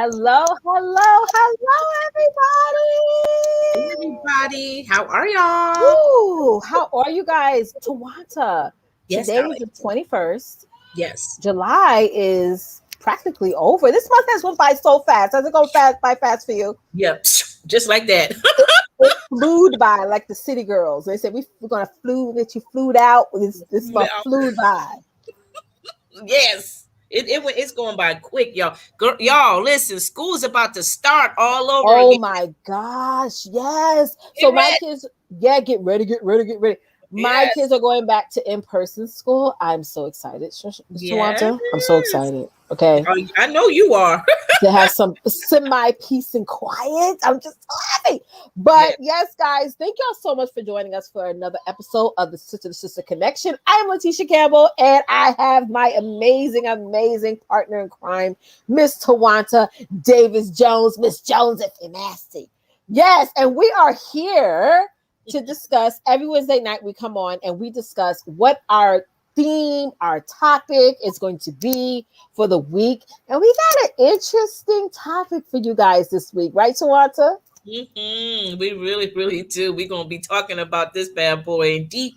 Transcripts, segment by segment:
Hello, hello, hello, Hey everybody, how are y'all? everybody. Woo! How are you guys? Tawanta. Yes, Today is the Alex. 21st. Yes. July is practically over. This month has went by so fast. Has it gone fast for you? Yep. Just like that. It flew by like the city girls. They said we're gonna get you flued out. This month Well, flew by. yes. It's going by quick, y'all. Y'all, listen, school's about to start all over Oh again. my gosh, yes. Get So my ready. kids, yeah, get ready. My Yes. kids are going back to in-person school. I'm so excited, Mr. Yes. Wanta. I'm so excited. Okay. I know you are. To have some semi peace and quiet. I'm just so happy. Yeah. But yes, guys, thank y'all so much for joining us for another episode of the Sister to Sister Connection. I'm Letitia Campbell, and I have my amazing partner in crime, Miss Tawanta Davis Jones. Miss Jones, if you're nasty. Yes, and we are here to discuss every Wednesday night we come on and we discuss what our theme, our topic is going to be for the week. And we got an interesting topic for you guys this week, right, Tawanta? We really do. We're gonna be talking about this bad boy in deep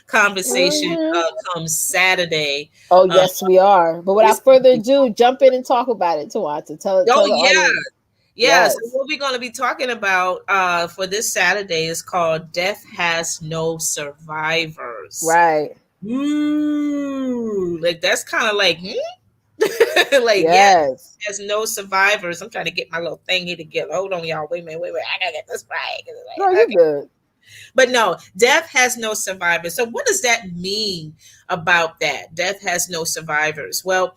conversation Mhm. come Saturday. Oh, Um, yes, we are. But it's without further ado, jump in and talk about it, Tawanta. Oh Tell the yeah, audience. yeah. So Yes. what we're going to be talking about for this Saturday is called "Death Has No Survivors." Right. Ooh, like that's kind of like, like yeah, Yes. has no survivors. I'm trying to get my little thingy together. Hold on, y'all. Wait a minute. Wait. I gotta get this right. No, you're Okay, good. but no, death has no survivors. So what does that mean about that? Death has no survivors. Well,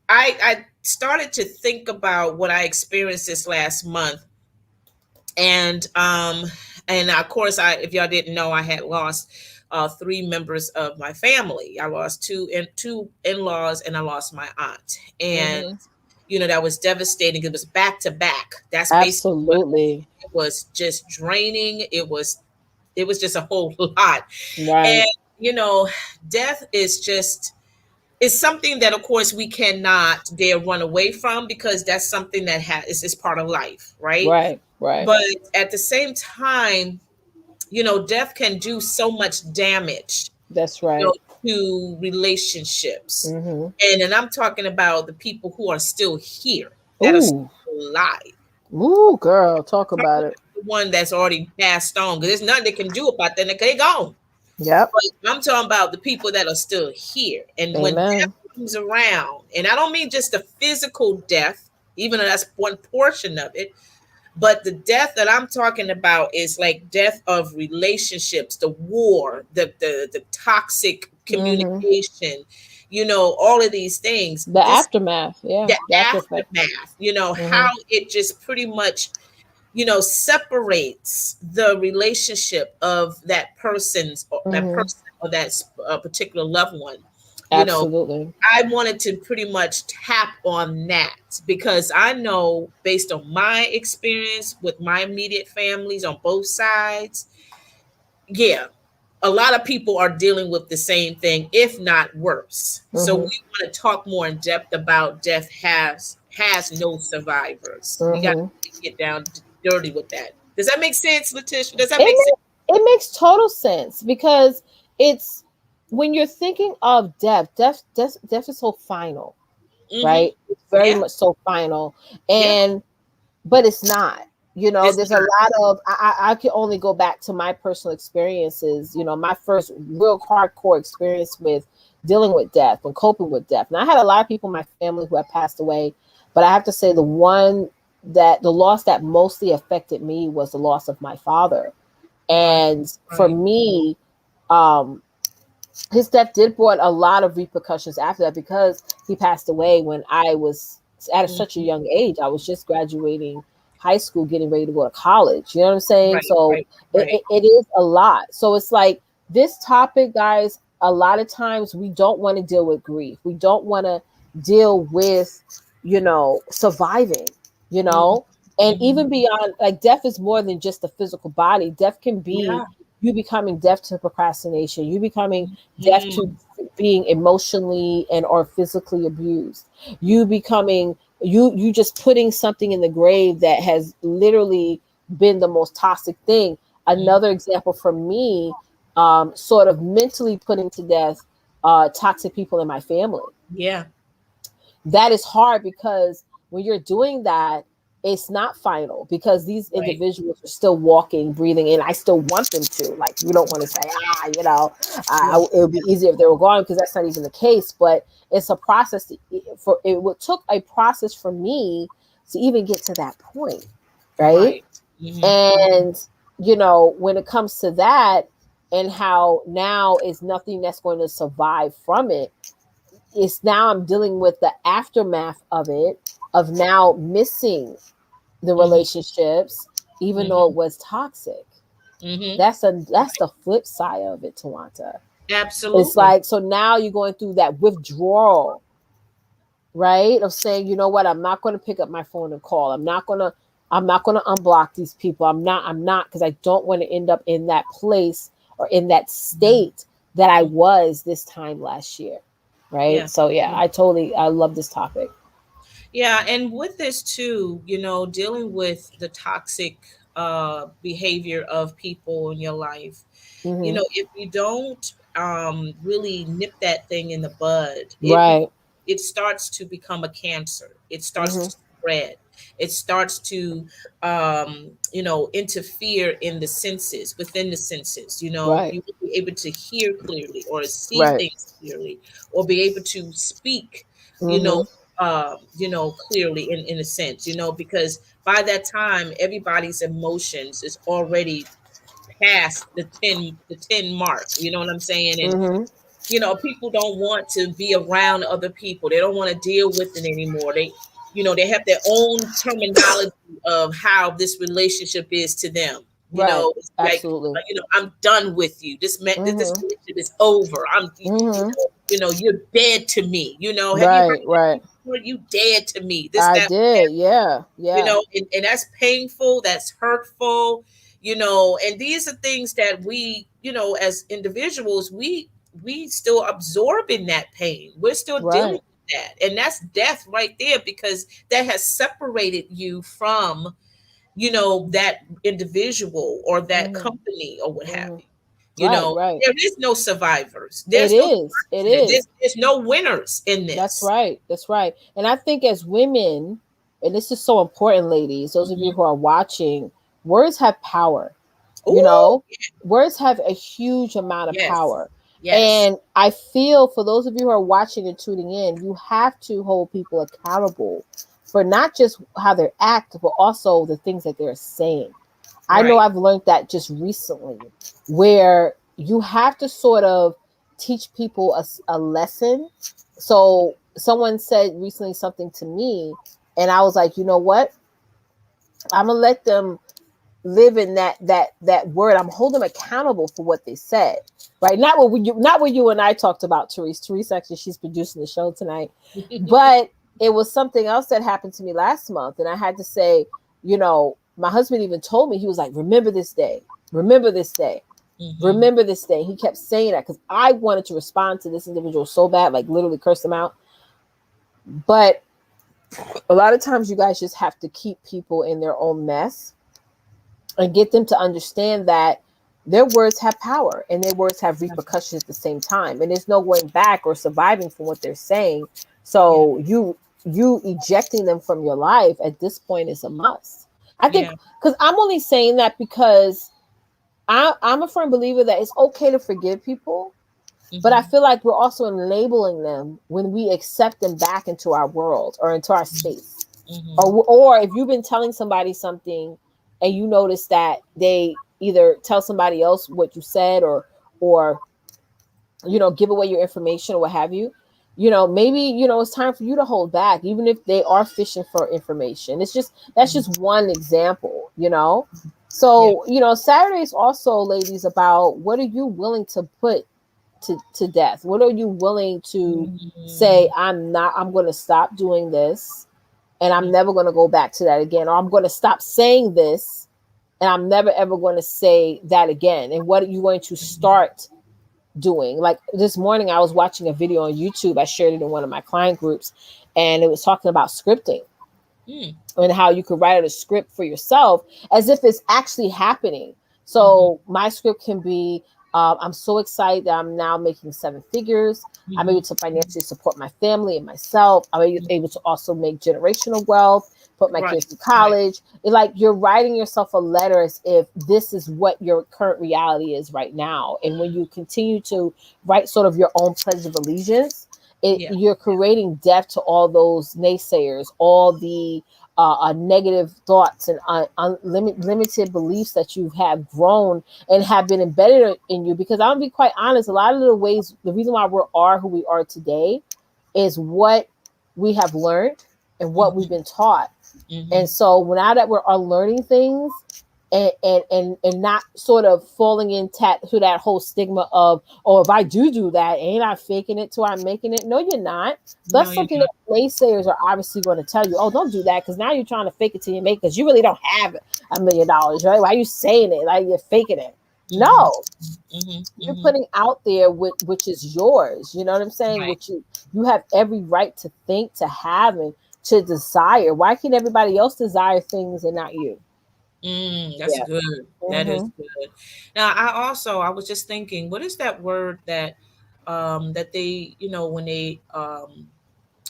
I started to think about what I experienced this last month, and of course, I if y'all didn't know, I had lost three members of my family. I lost two in-laws, and I lost my aunt, and Hmm. that was devastating. It was back to back. That's basically what Absolutely. it was. Just draining. It was just a whole lot, and Right. you know, death is just it's something that of course we cannot dare run away from because that's something that is part of life, right? Right. Right. But at the same time, death can do so much damage, That's you know, right. to relationships. Hmm. And I'm talking about the people who are still here, that are still Ooh. alive. Ooh, girl, talk I'm about talking it. about the one that's already passed on, because there's nothing they can do about that. They gone. Yep. But I'm talking about the people that are still here. And when death Amen. comes around, and I don't mean just the physical death, even though that's one portion of it, but the death that I'm talking about is like death of relationships, the war, the toxic Hmm. communication, all of these things. The This aftermath. Yeah. the The after effect. aftermath, Hmm. how it just pretty much separates the relationship of that Hmm. person or that particular loved one. you know Absolutely. I wanted to pretty much tap on that because I know, based on my experience with my immediate families on both sides, yeah, a lot of people are dealing with the same thing, if not worse. So we Hmm. want to talk more in depth about death has no survivors. We got Hmm. to get down dirty with that. Does that make sense, Letitia? Does that make It sense? it makes total sense because it's when you're thinking of death is so final, Mm-hmm. right? It's very Yeah, much so final, yeah. and but it's not. It's There's a not. lot of I can only go back to my personal experiences. My first real hardcore experience with dealing with death and coping with death. And I had a lot of people in my family who have passed away, but I have to say the loss that mostly affected me was the loss of my father. Right, And for right. me, um, his death did brought a lot of repercussions after that because he passed away when I was at such a Mhm. young age. I was just graduating high school, getting ready to go to college. You know what I'm saying? Right, So right, right. it is a lot. So it's like this topic, guys, a lot of times we don't want to deal with grief. We don't want to deal with, surviving, you Mhm, know? And mhm. even beyond, like, death is more than just the physical body. Death can be Yeah. you becoming deaf to procrastination, you becoming deaf to Mhm. being emotionally and or physically abused, you becoming you just putting something in the grave that has literally been the most toxic thing. Another example for me, sort of mentally putting to death toxic people in my family. Yeah. That is hard because when you're doing that, it's not final because these Right. individuals are still walking, breathing, and I still want them to. Like, you don't want to say, Yeah. it would be easier if they were gone, because that's not even the case. But it's a process. Took a process for me to even get to that point, right? Right. Hmm. And when it comes to that, and how now is nothing that's going to survive from it, it's now I'm dealing with the aftermath of it, of now missing the Hmm. relationships, even though it Hmm. was toxic. Hmm. That's the flip side of it, Tawanta. It's Absolutely. like, so now you're going through that withdrawal, right? Of saying, you know what, I'm not going to pick up my phone and call. I'm not going to unblock these people. I'm not, because I don't want to end up in that place or in that state that I was this time last year. Right? Yeah. So yeah, I love this topic. Yeah, and with this too, dealing with the toxic behavior of people in your life, Hmm. if you don't really nip that thing in the bud, Right. it starts to become a cancer. It starts Hmm. to spread. It starts to interfere in the senses, within the senses. Right. You will be able to hear clearly or see Right. things clearly or be able to speak, you know, Hmm. clearly in a sense, because by that time everybody's emotions is already past the 10 mark, you know what I'm saying? And Hmm. people don't want to be around other people. They don't want to deal with it anymore. They have their own terminology of how this relationship is to them. Right. It's like, Absolutely. I'm done with you. This Hmm. relationship is over. Hmm. You're dead to me. Have you heard Right. that Right. before? You dead to me. This, I that, did. Yeah. Yeah. and that's painful, that's hurtful, and these are things that we, as individuals, we still absorbing that pain. We're still dealing Right. with that, and that's death right there, because that has separated you from that individual or that Hmm. company or what have Hmm. you. Right. Right. There is no survivors, It there's no is. It fortunate, is. there's no winners in That's this. right. That's right. And I think as women, and this is so important, ladies, those of you Mhm. who are watching, words have power. You Ooh, know, words have a huge amount of yes, power. yes. And I feel for those of you who are watching and tuning in, you have to hold people accountable for not just how they act, but also the things that they're saying. I know Right. I've learned that just recently, where you have to sort of teach people a lesson. So someone said recently something to me, and I was like, you know what? I'm gonna let them live in that word. I'm holding them accountable for what they said. Right? Not what you and I talked about, Therese. Therese, actually, she's producing the show tonight. But it was something else that happened to me last month, and I had to say, my husband even told me, he was like, remember this day, remember this day, Hmm. remember this day. He kept saying that because I wanted to respond to this individual so bad, like literally curse them out. But a lot of times you guys just have to keep people in their own mess and get them to understand that their words have power and their words have repercussions at the same time, and there's no going back or surviving from what they're saying. Yeah. So you ejecting them from your life at this point is a must, I think. Yeah. Because I'm only saying that because I'm a firm believer that it's okay to forgive people, but I Hmm. feel like we're also enabling them when we accept them back into our world or into our space. Hmm. Or if you've been telling somebody something and you notice that they either tell somebody else what you said, or give away your information or what have you, maybe it's time for you to hold back, even if they are fishing for information. That's just one example. Yeah. So Saturday is also, ladies, about what are you willing to put to death. What are you willing to say, Mhm. I'm going to stop doing this, and I'm Yeah. never going to go back to that again, or I'm going to stop saying this and I'm never ever going to say that again. And what are you going to start doing? Like this morning, I was watching a video on YouTube. I shared it in one of my client groups, and it was talking about scripting. Mm. and how you could write out a script for yourself as if it's actually happening. Mm-hmm. So my script can be, I'm so excited that I'm now making 7 figures. I'm able Mm-hmm. to financially support my family and myself. I'm able to also make generational wealth, put my Right. kids to Right. college. It's like you're writing yourself a letter as if this is what your current reality is right now. And when you continue to write sort of your own pledge of allegiance, Yeah. you're creating death to all those naysayers, all the negative thoughts and limited beliefs that you have grown and have been embedded in you. Because I'm gonna be quite honest, a lot of the ways, the reason why we are who we are today is what we have learned and what we've Mm-hmm. been taught. Mm-hmm. And so now that we're unlearning things and not sort of falling into that whole stigma of, oh, if I do that, ain't I faking it till I'm making it? No, you're not. No, That's you're something that not. naysayers are obviously going to tell you. Oh, don't do that because now you're trying to fake it till you make it because you really don't have $1 million, right? Why are you saying it like you're faking it? Mm-hmm. No, Mm-hmm. you're Mm-hmm. putting out there which is yours. You know what I'm saying? Right. Which you have every right to think, to have, and to desire. Why can everybody else desire things and not you? That's Yeah. good. That is Hmm. good. Now, I was just thinking, what is that word that that they, when they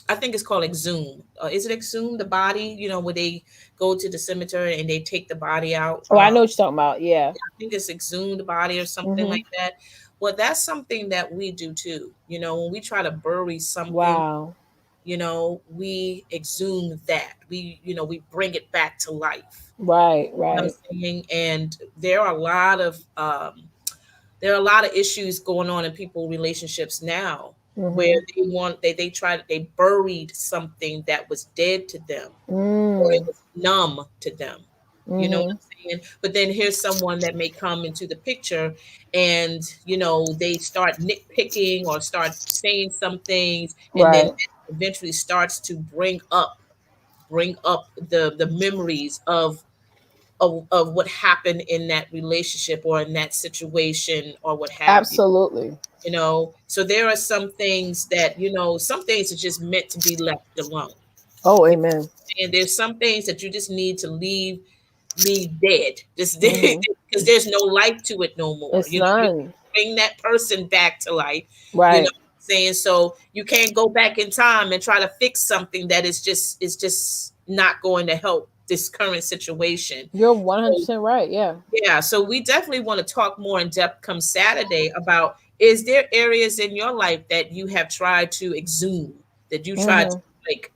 I think it's called exhume. Is it exhume the body? Where they go to the cemetery and they take the body out. Oh, I know what you're talking about. Yeah. I think it's exhumed body or something Hmm. like that. Well, that's something that we do too. When we try to bury something, Wow. we exhume that. We bring it back to life. Right. You know what Right. I'm saying? And there are a lot of issues going on in people relationships now where Hmm. they buried something that was dead to them or it Mm. was numb to them. You know what Hmm. I'm saying? But then here's someone that may come into the picture and, they start nitpicking or start saying some things and then Right. eventually starts to bring up the memories of what happened in that relationship or in that situation or what have you. Absolutely. So there are some things are just meant to be left alone. Oh, You amen. know, and there's some things that you just need to leave dead, just Hmm. because there's no life to it no more. It's You none. bring that person back to life. You know Right. what I'm saying? So you can't go back in time and try to fix something that is just not going to help this current situation. You're So 100% right. Yeah. yeah, so we definitely want to talk more in depth come Saturday about, is there areas in your life that you have tried to exhume, that you tried to Hmm. like,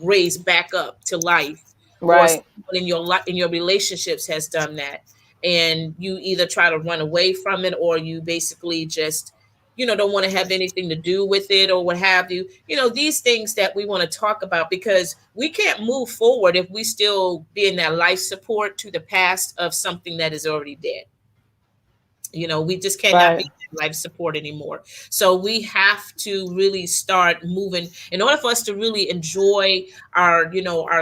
raise back up to life, or Right. someone in your life in your relationships has done that, and you either try to run away from it or you basically just don't want to have anything to do with it or what have you. These things that we want to talk about, because we can't move forward if we still be in that life support to the past of something that is already dead. We just cannot be Right. in life support anymore. So we have to really start moving in order for us to really enjoy our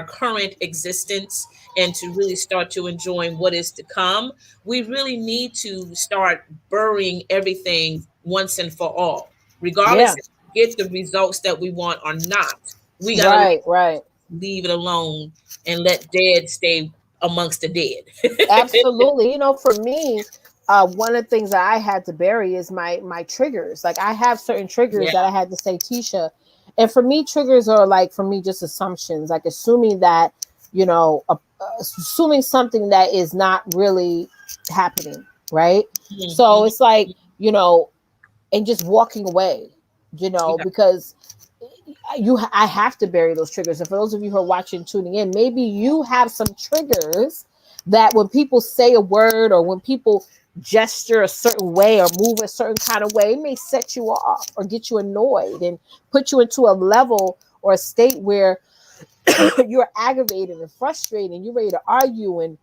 current existence and to really start to enjoy what is to come. We really need to start burying everything once and for all, regardless Yeah. if we get the results that we want or not. We got to Right. Right. leave it alone and let dead stay amongst the dead. Absolutely. For me, one of the things that I had to bury is my triggers. Like I have certain triggers Yeah. that I had to say, Tisha. And for me, triggers are like for me just assumptions, like assuming that assuming something that is not really happening, right? So Mhm. it's like and just walking away, Yeah. because I have to bury those triggers. And for those of you who are watching, tuning in, maybe you have some triggers that when people say a word or when people gesture a certain way or move a certain kind of way, it may set you off or get you annoyed and put you into a level or a state where you're aggravated and frustrated and you're ready to argue and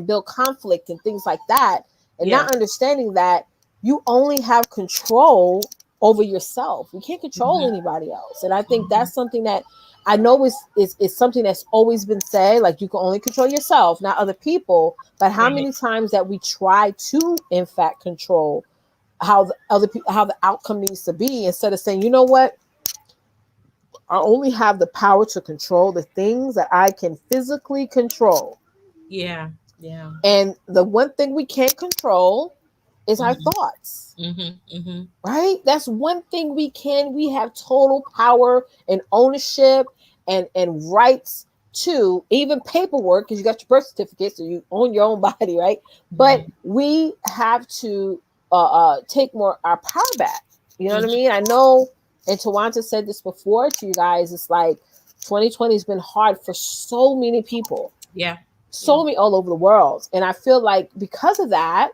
build conflict and things like that, and Yeah. not understanding that you only have control over yourself. You can't control Mhm. anybody else. And I think Mhm. that's something that I know is something that's always been said, like you can only control yourself, not other people. But how Right. many times that we try to in fact control how the other people, how the outcome needs to be, instead of saying, you know what, I only have the power to control the things that I can physically control. Yeah. Yeah. And the one thing we can't control is our Mm-hmm. thoughts, Mm-hmm. Mm-hmm. right? That's one thing we have total power and ownership and rights to, even paperwork, because you got your birth certificate, so you own your own body, right? But Mm-hmm. we have to take more our power back. You know what I Mm-hmm. mean? I know, and Tawanta said this before to you guys. It's like 2020 has been hard for so many people, Yeah. Yeah. so many all over the world, and I feel like because of that,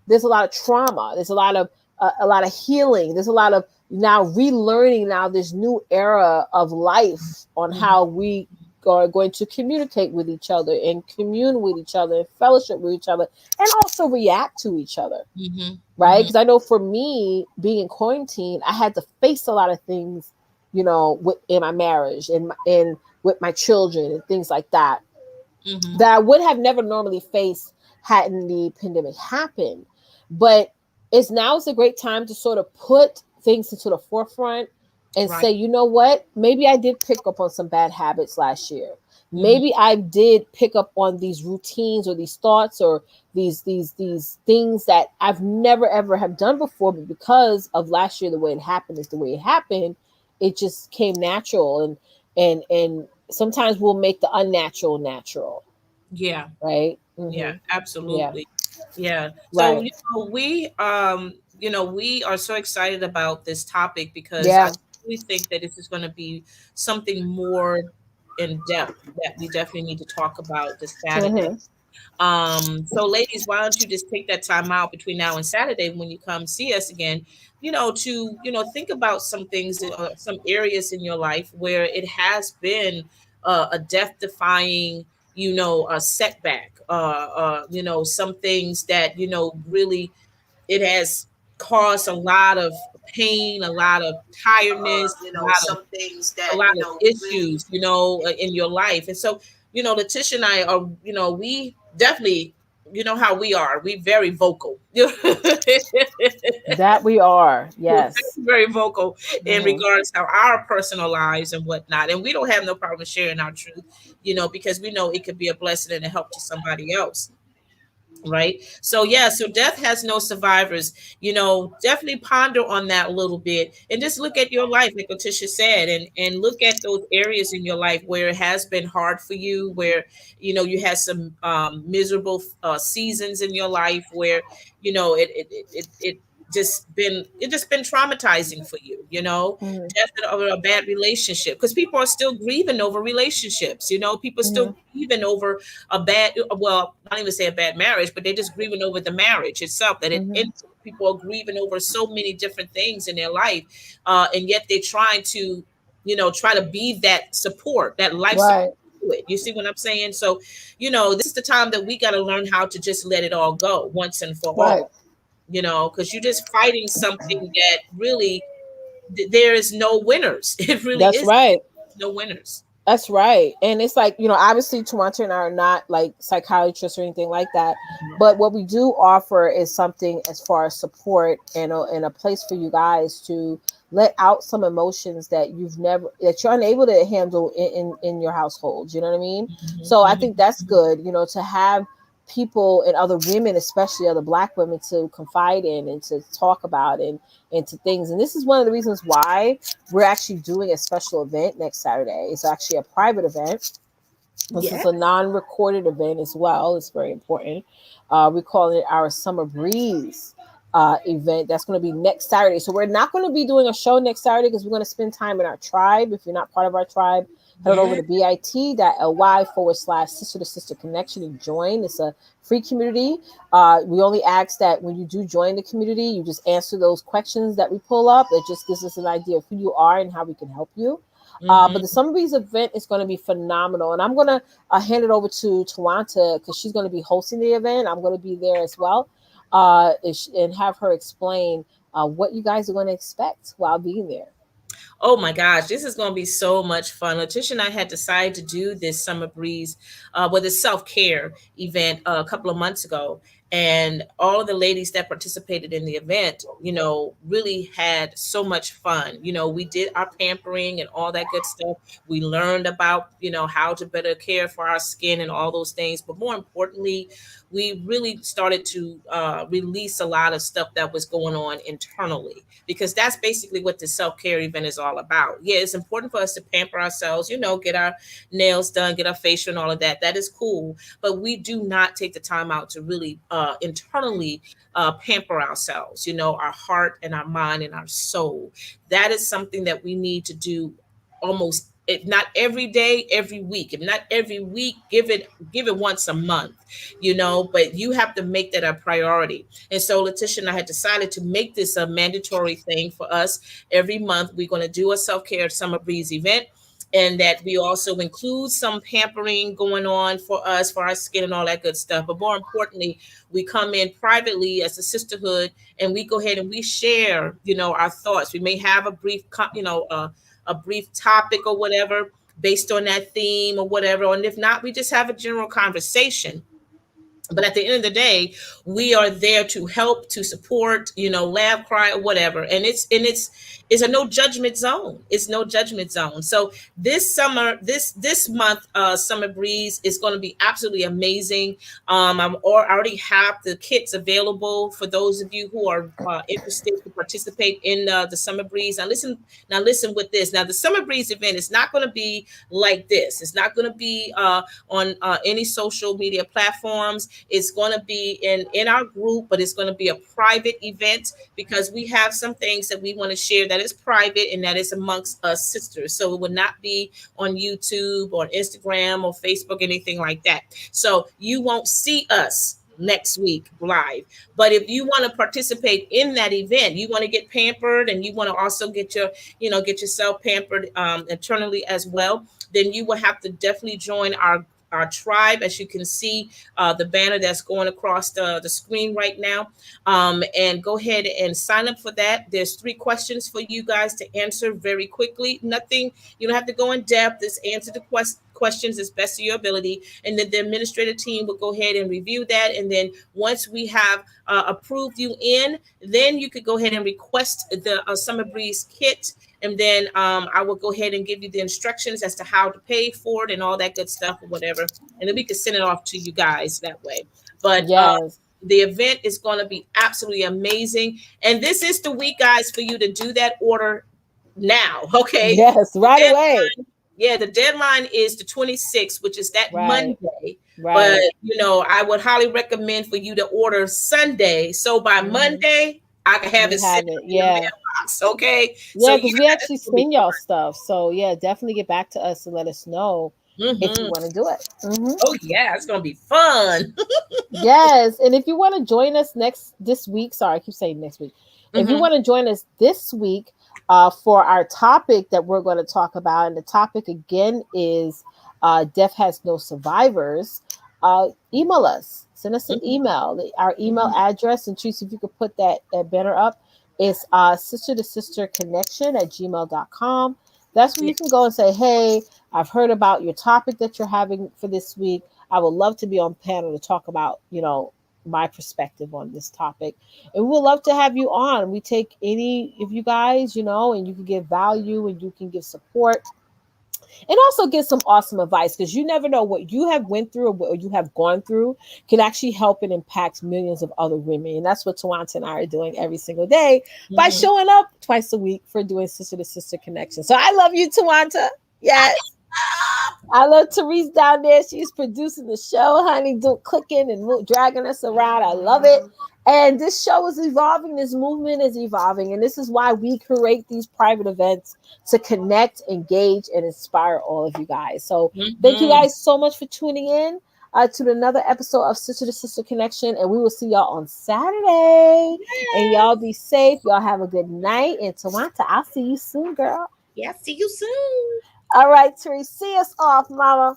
there's a lot of trauma. There's a lot of healing. There's a lot of now relearning now this new era of life on Mm-hmm. how we are going to communicate with each other and commune with each other and fellowship with each other and also react to each other, Mm-hmm. right? Mm-hmm. Because I know for me being in quarantine, I had to face a lot of things, in my marriage and with my children and things like that Mm-hmm. that I would have never normally faced hadn't the pandemic happened. But it's a great time to sort of put things into the forefront and Right. say, you know what, maybe I did pick up on some bad habits last year. Mm-hmm. Maybe I did pick up on these routines or these thoughts or these things that I've never ever have done before, but because of last year, the way it happened is the way it happened. It just came natural, and sometimes we'll make the unnatural natural, Yeah. right? Yeah. Yeah, Absolutely. Yeah. So, right. we are so excited about this topic because I Yeah. really think that this is going to be something more in depth that we definitely need to talk about this Saturday. hmm So ladies, why don't you just take that time out between now and Saturday when you come see us again, to, think about some things, some areas in your life where it has been a death defying, a setback, some things that, really it has caused a lot of pain, a lot of tiredness, some things a that lot of really. issues, in your life. And so, Letitia and I are, we definitely, how we are. We very vocal. That we are, We're yes. very vocal in hmm regards to our personal lives and whatnot. And we don't have no problem sharing our truth, because we know it could be a blessing and a help to somebody else. Right. So yeah, so death has no survivors. Definitely ponder on that a little bit and just look at your life, like Letitia said, and look at those areas in your life where it has been hard for you, where you had some miserable seasons in your life where it just been traumatizing for you, hmm death over a bad relationship, because people are still grieving over relationships, people still hmm grieving over a bad, well, not even say a bad marriage, but they're just grieving over the marriage itself that it hmm ended. People are grieving over so many different things in their life, and yet they're trying to try to be that support, that life support Right, to it. You see what I'm saying? So this is the time that we got to learn how to just let it all go once and for right. all, because you're just fighting something that really there is no winners. It really That's is right. no winners. That's right. And it's like, obviously Tawanta and I are not like psychiatrists or anything like that. But what we do offer is something as far as support and a place for you guys to let out some emotions that you're unable to handle in your households. You know what I mean? Mhm, So I think mhm, that's mhm. good, to have people and other women, especially other black women, to confide in and to talk about and to things. And this is one of the reasons why we're actually doing a special event next Saturday. It's actually a private event. This is Yeah. a non-recorded event as well. It's very important. We call it our Summer Breeze event. That's going to be next Saturday. So we're not going to be doing a show next Saturday because we're going to spend time in our tribe. If you're not part of our tribe, head on over Yeah. to bit.ly/sister to sister connection and join. It's a free community. We only ask that when you do join the community, you just answer those questions that we pull up. It just gives us an idea of who you are and how we can help you. But Mhm. the Summer Breeze event is going to be phenomenal. And I'm going to hand it over to Tawanta because she's going to be hosting the event. I'm going to be there as well and have her explain what you guys are going to expect while being there. Oh my gosh, this is going to be so much fun. Letitia and I had decided to do this Summer Breeze with a self care event a couple of months ago. And all of the ladies that participated in the event, really had so much fun. We did our pampering and all that good stuff. We learned about, how to better care for our skin and all those things. But more importantly, we really started to release a lot of stuff that was going on internally, because that's basically what the self-care event is all about. Yeah, it's important for us to pamper ourselves, get our nails done, get our facial and all of that. That is cool. But we do not take the time out to really internally pamper ourselves, our heart and our mind and our soul. That is something that we need to do almost, if not every day, every week. If not every week, give it once a month, but you have to make that a priority. And so Letitia and I had decided to make this a mandatory thing for us. Every month we're going to do a self-care Summer Breeze event, and that we also include some pampering going on for us, for our skin and all that good stuff. But more importantly, we come in privately as a sisterhood, and we go ahead and we share, our thoughts. We may have a brief, a brief topic or whatever based on that theme or whatever. And if not, we just have a general conversation. But at the end of the day, we are there to help, to support, laugh, cry, or whatever. And it's a no judgment zone. It's no judgment zone. So this summer, this month, Summer Breeze is going to be absolutely amazing. I already have the kits available for those of you who are interested to participate in the Summer Breeze. Now listen with this. Now the Summer Breeze event is not going to be like this. It's not going to be on any social media platforms. It's going to be in our group, but it's going to be a private event, because we have some things that we want to share that is private and that is amongst us sisters. So it would not be on YouTube or Instagram or Facebook, anything like that. So you won't see us next week live. But if you want to participate in that event, you want to get pampered, and you want to also get yourself pampered internally as well, then you will have to definitely join our tribe. As you can see, the banner that's going across the screen right now, and go ahead and sign up for that. There's 3 questions for you guys to answer very quickly. Nothing, you don't have to go in depth. Just answer the questions as best of your ability, and then the administrative team will go ahead and review that. And then once we have approved you in, then you could go ahead and request the Summer Breeze kit. And then I will go ahead and give you the instructions as to how to pay for it and all that good stuff or whatever. And then we can send it off to you guys that way. But yes. The event is going to be absolutely amazing. And this is the week, guys, for you to do that order now. Okay. Yes, right away. Yeah, the deadline is the 26th, which is that Monday. Right. But, I would highly recommend for you to order Sunday. So by Monday, I can have it sent in the mailbox, okay? Yeah, because we actually send y'all stuff. So yeah, definitely get back to us and let us know if you want to do it. Oh yeah, it's gonna be fun. Yes, and if you want to join us this week, sorry, I keep saying next week. If you want to join us this week for our topic that we're going to talk about, and the topic again is Death Has No Survivors, email us. Send us an email. Our email address, and Tracy, if you could put that banner up, is sister-to-sister-connection@gmail.com. That's where you can go and say, hey, I've heard about your topic that you're having for this week. I would love to be on panel to talk about, my perspective on this topic. And we'd love to have you on. We take any of you guys, and you can give value and you can give support. And also get some awesome advice, because you never know what you have went through or what you have gone through can actually help and impact millions of other women. And that's what Tawanta and I are doing every single day by showing up twice a week for doing Sister to Sister Connection. So I love you, Tawanta. Yes. I love Therese down there. She's producing the show, honey, clicking and dragging us around. I love it. And this show is evolving. This movement is evolving. And this is why we create these private events to connect, engage, and inspire all of you guys. So thank you guys so much for tuning in to another episode of Sister to Sister Connection. And we will see y'all on Saturday. Yes. And y'all be safe. Y'all have a good night. And Tawanta, I'll see you soon, girl. Yeah, see you soon. All right, Therese, see us off, mama.